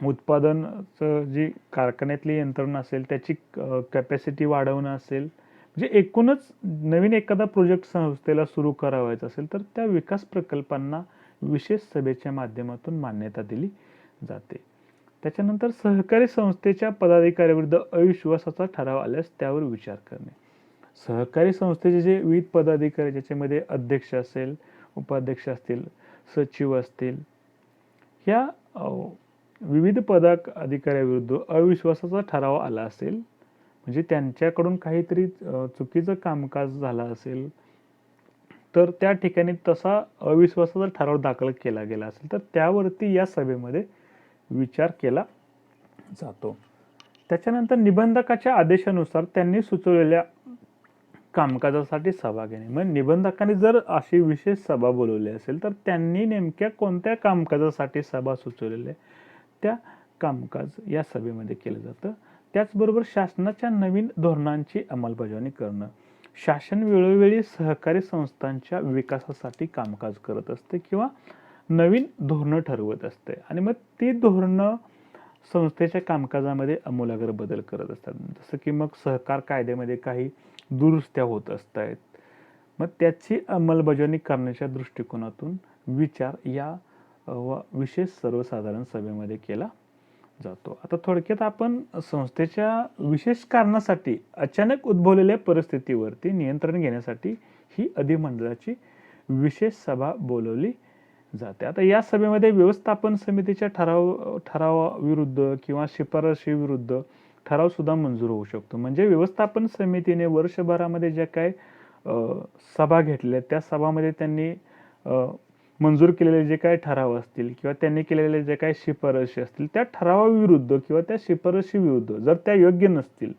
उत्पादनचं जी कारखान्यातली यंत्रणा असेल त्याची कॅपॅसिटी वाढवणं असेल, म्हणजे एकूणच नवीन एखादा प्रोजेक्ट संस्थेला सुरू करावायचा असेल तर त्या विकास प्रकल्पांना विशेष सभेच्या माध्यमातून मान्यता दिली जाते. त्याच्यानंतर सहकारी संस्थेच्या पदाधिकाऱ्याविरुद्ध अविश्वासाचा ठराव आल्यास त्यावर विचार करणे. सहकारी संस्थेचे जे विविध पदाधिकारी ज्याच्यामध्ये अध्यक्ष असेल, उपाध्यक्ष असतील, सचिव असतील, या विविध पदाधिकाऱ्याविरुद्ध अविश्वासाचा ठराव आला असेल, म्हणजे त्यांच्याकडून काहीतरी चुकीचं कामकाज झालं असेल, तर त्या ठिकाणी तसा अविश्वासाचा ठराव दाखल केला गेला असेल तर त्यावरती या सभेमध्ये विचार केला जातो. त्याच्यानंतर निबंधकाच्या आदेशानुसार त्यांनी सुचवलेल्या कामकाजासाठी सभा घेणे. मग निबंधकाने जर अशी विशेष सभा बोलवली असेल तर त्यांनी नेमक्या कोणत्या कामकाजासाठी सभा सुचवलेल्या त्या कामकाज या सभेमध्ये केलं जातं. त्याचबरोबर शासनाच्या नवीन धोरणांची अंमलबजावणी करणं. शासन वेळोवेळी सहकारी संस्थांच्या विकासासाठी कामकाज करत असते किंवा नवीन धोरणं ठरवत असते आणि मग ती धोरणं संस्थेच्या कामकाजामध्ये आमूलाग्र बदल करत असतात. जसं की मग सहकार कायद्यामध्ये काही दुरुस्त्या होत असतात, मग त्याची अंमलबजावणी करण्याच्या दृष्टिकोनातून विचार या विशेष सर्वसाधारण सभेमध्ये केला जातो. आता थोडक्यात आपण संस्थेच्या विशेष कारणासाठी अचानक उद्भवलेल्या परिस्थितीवरती नियंत्रण घेण्यासाठी ही अधिमंडळाची विशेष सभा बोलवली जाते. आता या सभेमध्ये व्यवस्थापन समितीच्या ठरावाविरुद्ध किंवा शिफारशीविरुद्ध ठराव सुद्धा मंजूर होऊ शकतो. म्हणजे व्यवस्थापन समितीने वर्षभरामध्ये ज्या काय सभा घेतल्या त्या सभामध्ये त्यांनी मंजूर केलेले जे काही ठराव असतील किंवा त्यांनी केलेले जे काही शिफारशी असतील त्या ठरावाविरुद्ध किंवा त्या शिफारशी विरुद्ध जर त्या योग्य नसतील,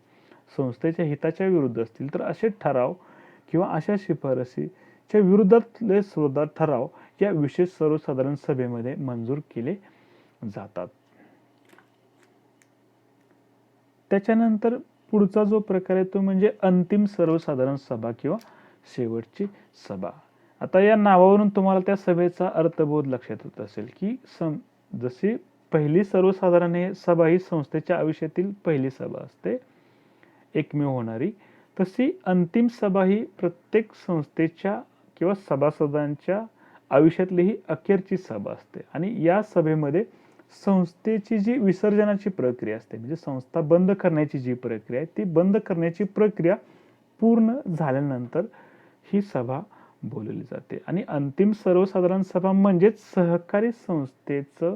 संस्थेच्या हिताच्या विरुद्ध असतील, तर असे ठराव किंवा अशा शिफारशीच्या विरुद्धातले सुद्धा ठराव या विशेष सर्वसाधारण सभेमध्ये मंजूर केले जातात. त्याच्यानंतर पुढचा जो प्रकार आहे तो म्हणजे अंतिम सर्वसाधारण सभा किंवा शेवटची सभा. आता या नावावरून तुम्हाला त्या सभेचा अर्थबोध लक्षात येत असेल की जशी पहिली सर्वसाधारण सभा ही संस्थेच्या आयुष्यातील पहिली सभा असते, एकमेव होणारी, तशी अंतिम सभा ही प्रत्येक संस्थेच्या किंवा सभासदांच्या आयुष्यातली ही अखेरची सभा असते आणि या सभेमध्ये संस्थेची जी विसर्जनाची प्रक्रिया असते, म्हणजे संस्था बंद करण्याची जी प्रक्रिया आहे ती बंद करण्याची प्रक्रिया पूर्ण झाल्यानंतर ही सभा बोलवली जाते. आणि अंतिम सर्वसाधारण सभा म्हणजेच सहकारी संस्थेचं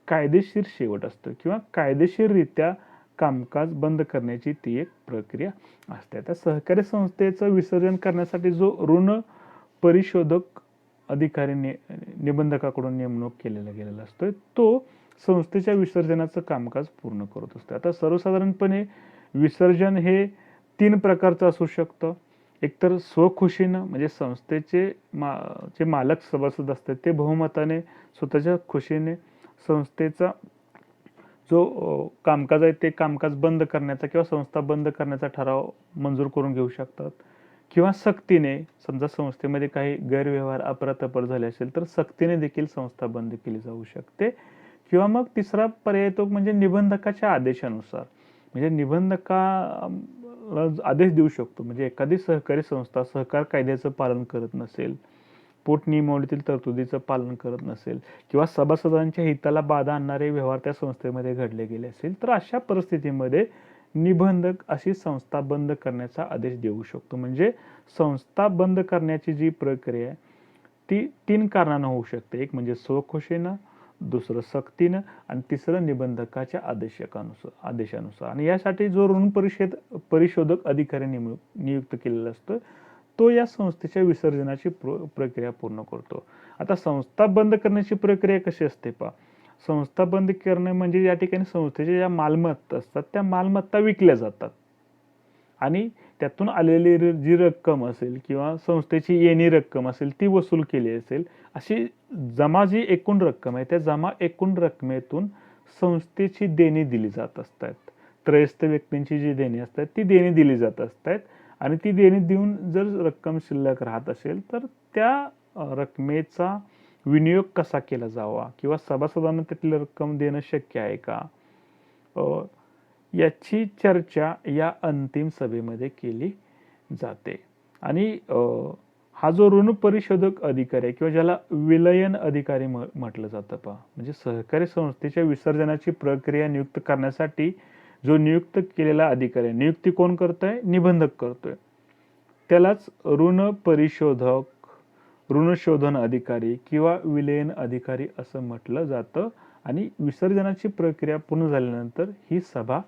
कायदेशीर शेवट असतो किंवा कायदेशीररित्या कामकाज बंद करण्याची ती एक प्रक्रिया असते. त्या सहकारी संस्थेचं विसर्जन करण्यासाठी जो ऋण परिशोधक अधिकारी निबंधकाकडून नेमणूक केलेला गेलेला असतो तो संस्थेच्या विसर्जनाचं कामकाज पूर्ण करत असतो. आता सर्वसाधारणपणे विसर्जन हे 3 प्रकारचं असू शकतं. एकतर स्वखुशीनं, म्हणजे संस्थेचे जे मालक सभासद असतात ते बहुमताने स्वतःच्या खुशीने संस्थेचा जो कामकाज आहे ते कामकाज बंद करण्याचा किंवा संस्था बंद करण्याचा ठराव मंजूर करून घेऊ शकतात. किंवा सक्तीने, समजा संस्थेमध्ये काही गैरव्यवहार अफरातफर झाले असेल तर सक्तीने देखील संस्था बंद केली जाऊ शकते. किंवा मग तिसरा पर्याय तो म्हणजे निबंधकाच्या आदेशानुसार, म्हणजे निबंधका आदेश देऊ शकतो. म्हणजे एखादी सहकारी संस्था सहकार कायद्याचं पालन करत नसेल, पोटनियमावलीतील तरतुदीचं पालन करत नसेल किंवा सभासदांच्या हिताला बाधा आणणारे व्यवहार त्या संस्थेमध्ये घडले गेले असेल तर अशा परिस्थितीमध्ये निबंधक अशी संस्था बंद करण्याचा आदेश देऊ शकतो. म्हणजे संस्था बंद करण्याची जी प्रक्रिया आहे ती 3 कारणानं होऊ शकते. एक म्हणजे स्वखुशीनं, दुसरं सक्तीनं आणि तिसरं निबंधकाच्या आदेशानुसार. आणि यासाठी जो ऋण परिशोधक अधिकारी नियुक्त केलेला असतो तो या संस्थेच्या विसर्जनाची प्रक्रिया पूर्ण करतो. आता संस्था बंद करण्याची प्रक्रिया कशी असते पहा. संस्था बंद करणे म्हणजे या ठिकाणी संस्थेच्या ज्या मालमत्ता असतात त्या मालमत्ता विकल्या जातात आणि त्यातून आलेली जी रक्कम असेल किंवा संस्थेची येणी रक्कम असेल ती वसूल केली असेल, अशी जमा जी एकूण रक्कम आहे त्या जमा एकूण रकमेतून संस्थेची देणी दिली जात असतात. त्रयस्थ व्यक्तींची जी देणी असतात ती देणी दिली जात असतात आणि ती देणी देऊन जर रक्कम शिल्लक राहत असेल तर त्या रकमेचा विनियोग कसा केला जावा किंवा सभासदांना त्यातली रक्कम देणं शक्य आहे का, याची चर्चा या अंतिम सभेमध्ये केली जाते. आणि हा जो ऋण परिशोधक अधिकारी आहे किंवा ज्याला विलयन अधिकारी म्हटलं जातं पहा, म्हणजे सहकारी संस्थेच्या विसर्जनाची प्रक्रिया नियुक्त करण्यासाठी जो नियुक्त केलेला अधिकारी आहे, नियुक्ती कोण करतोय, निबंधक करतोय, त्यालाच ऋण परिशोधक, ऋणशोधन अधिकारी किंवा विलयन अधिकारी असं म्हटलं जातं. आणि विसर्जनाची प्रक्रिया पूर्ण झाल्यानंतर ही सभा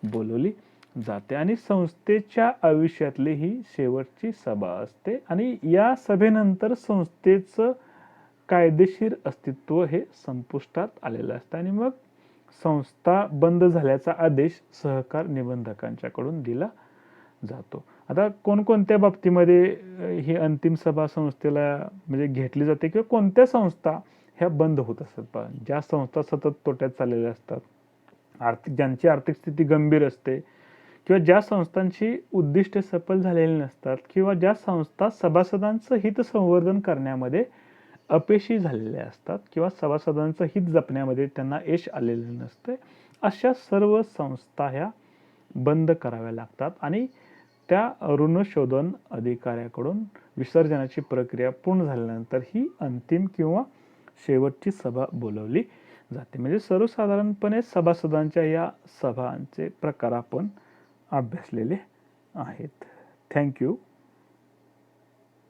बोलवली जाते आणि संस्थेच्या आयुष्यातली ही शेवटची सभा असते आणि या सभेनंतर संस्थेचं कायदेशीर अस्तित्व हे संपुष्टात आलेलं असतं आणि मग संस्था बंद झाल्याचा आदेश सहकार निबंधकांच्याकडून दिला जातो. आता कोणकोणत्या बाबतीमध्ये ही अंतिम सभा संस्थेला म्हणजे घेतली जाते किंवा कोणत्या संस्था ह्या बंद होत असतात पहा. ज्या संस्था सतत तोट्यात चाललेल्या असतात, ज्यांची आर्थिक स्थिती गंभीर असते किंवा ज्या संस्थांची उद्दिष्टे सफल झालेली नसतात किंवा ज्या संस्था सभासदांचं हित संवर्धन करण्यामध्ये अपयशी झालेल्या असतात किंवा सभासदांचं हित जपण्यामध्ये त्यांना यश आलेलं नसतं, अशा सर्व संस्था ह्या बंद कराव्या लागतात आणि त्या ऋणशोधन अधिकाऱ्याकडून विसर्जनाची प्रक्रिया पूर्ण झाल्यानंतर ही अंतिम किंवा शेवटची सभा बोलवली जाते. म्हणजे सर्वसाधारणपणे सभासदांच्या या सभांचे प्रकार आपण अभ्यासलेले आहेत. थँक्यू.